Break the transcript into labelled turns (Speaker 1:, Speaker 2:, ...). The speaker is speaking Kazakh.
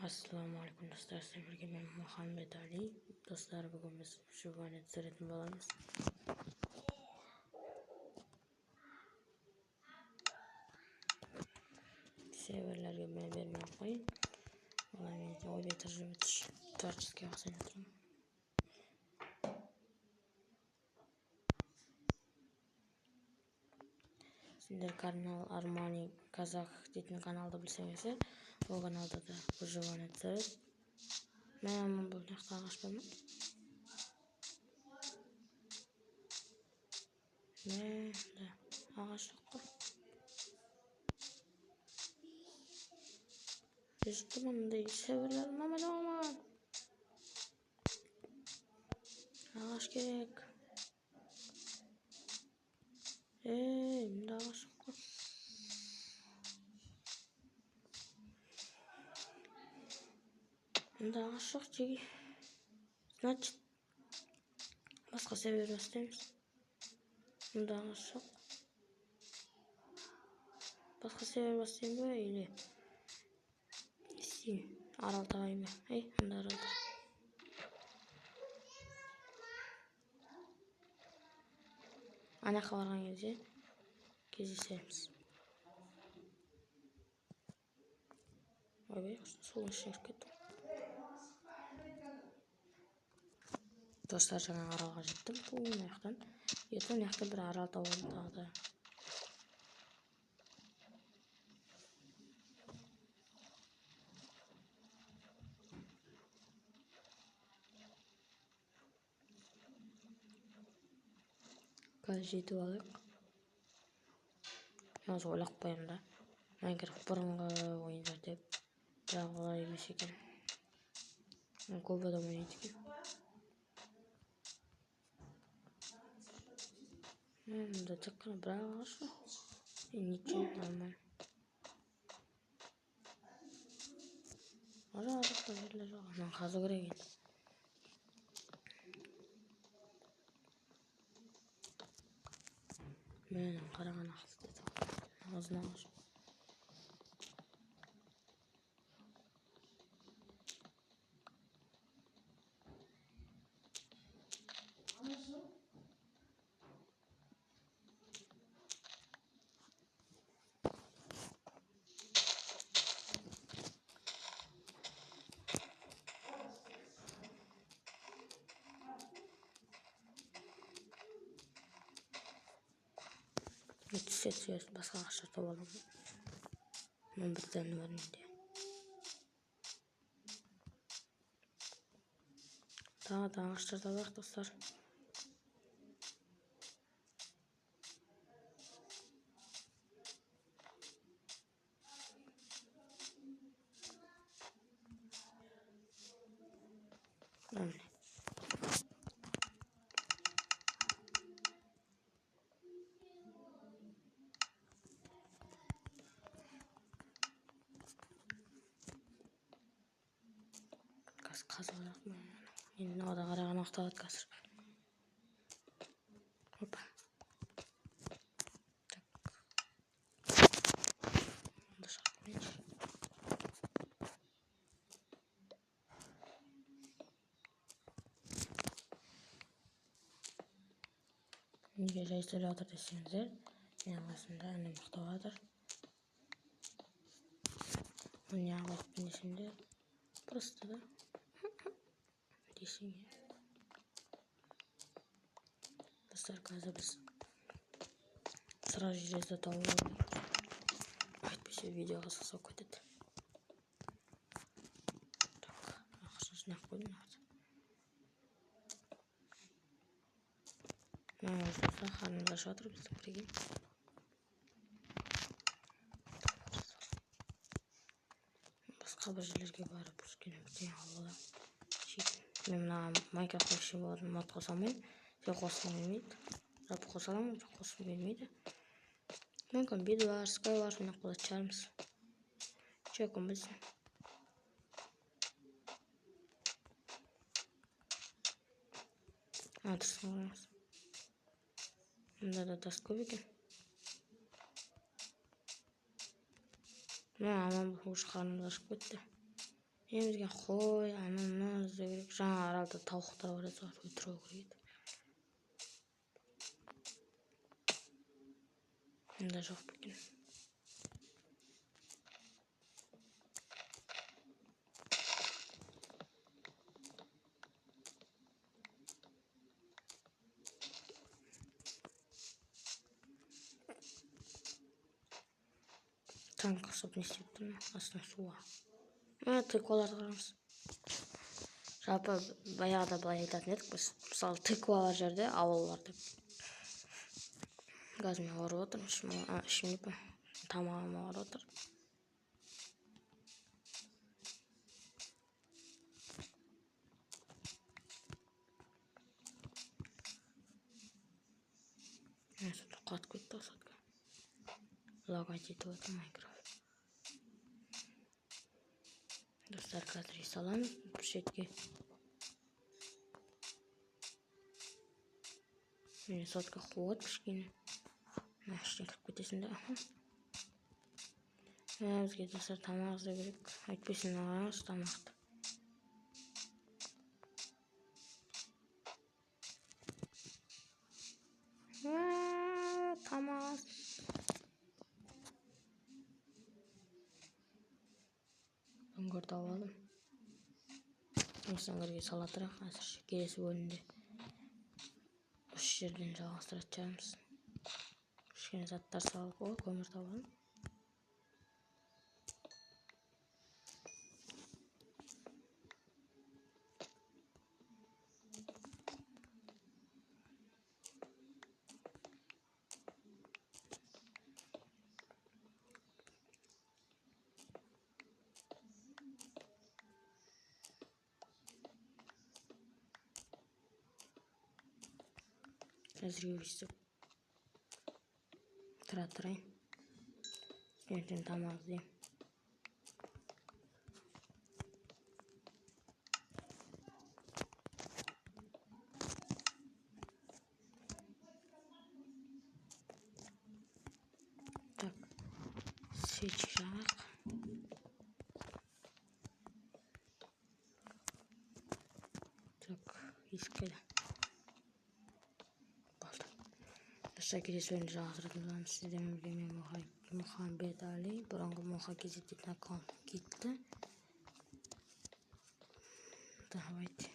Speaker 1: Assalomu alaykum do'stlar, sizlarga men Muhammad Ali. Do'stlar, bugun biz shu bo'yicha so'rayotgan bo'lamiz. Serverlarga men bermay qo'ying. Mana men audio tarjima etish tarjisga o'xshayapman. Sizlar kanal Armani Kazakh degan kanalda bilsangiz, bu kanalda da выживание etib, men bu yoqda ag'ashdim. Menda ag'ashdim. İşte bunda severler Mehmet Aman. Ağaç gerek. Bunda ağaç yok. Bunda ağaç yok çünkü. Значит, başka sever istemiz. Bunda ağaç yok. Başka sever istemiz böyle. Aralda ayı. Hey, bunda aralda. Ana kavargan gece gezişemiz. Abi, solun şirket. Dostlar, жаңа аралға жеттім. Bu яқтан. Ертең яқта бір арал тауып тағы. Қазір жетіп алайық. Yalnız ойлап қоямын да. Minecraft бұрынғы ойындар деп. Бірақ олай емес екен. Көп адам ойнайды екен. Мұнда тек қана бір ағаш па? Ничего, нормально. Ажалықта жерлер жоқ. Мен қазу керек еді. Мен қараған ақылды деді. Ağzına ağaç. Yetişiyoruz başka ağaçlarda olalım. Ben bir tane var diye. Daha da ağaçlarda var dostlar. Öyle. Kazanmak mı? Yine o da karağın aktavat kasır. Hoppa. Niye söylüyordur desenize. Yanlasında annem muhtavadır. Onun yanlık binisinde. Просто da. Desene. Dostlar, қазір біз сразу жерде тауып алып. Әйтпесе видеоға салсақ кетеді. Так, ақшасын жинап қойдым. Dostlar, қарындаш отыр біздің бірге. Басқа бір жерлерге барып кішкене бірдеңе алып аламын. Мен мына Minecraft вообще болатын мод қоса алмаймын. Қосқым келмейді. Жалпы қоса аламын, қосқым келмейді. Мүмкін Bedwars, Skywars ойнап қалатын шығармыз. Кім білсін. Тұрсын қараңыз. Мұнда да тас көп екен. Аман бұл қарным ашып кетті. Емізге қой, ананы іздеу керек. Жаңа аралда тауықтар бар еді, соларды өлтіру керек еді. Мында жоқ екен. Танк қысып не істеп тұр ма? Астына суға. Тыкваларды қараңыз. Жалпы баяғыда былай айтатын едік біз. Мысалы тыква бар жерде ауыл бар деп. Газыма ауырып отыр. Ішімде тамағыма ауырып отыр. Қатып кетті осатқа. Лагать етіп отыр Майнкрафт. Достар, қазір үй саламыз бір шетке. Мені сотқа қуат кішкене. Іштен кіріп кетесің да. Бізге достар тамақ іздеу керек. Әйтпесін алаңыз тамақты. Тамақ. Үңгір тауып алдым. Осы үңгірге сала тұрақ әзірше. Келесі бөлімде осы жерден жалғастыратын шығармыз. Кішкене заттар салып, көмір тауып алдым. Әзірге өйстіп тұрайын. Ертең тамақ іздеймін. Так, свечи жағақ. Так, есік қайда? Достар, келесі бөлімде жалғастыратын боламыз. Сіздермен бірге мен Мұхамбетәли, бұрынғы Мұха KZ дейтін аккаунт кетті. Давайте.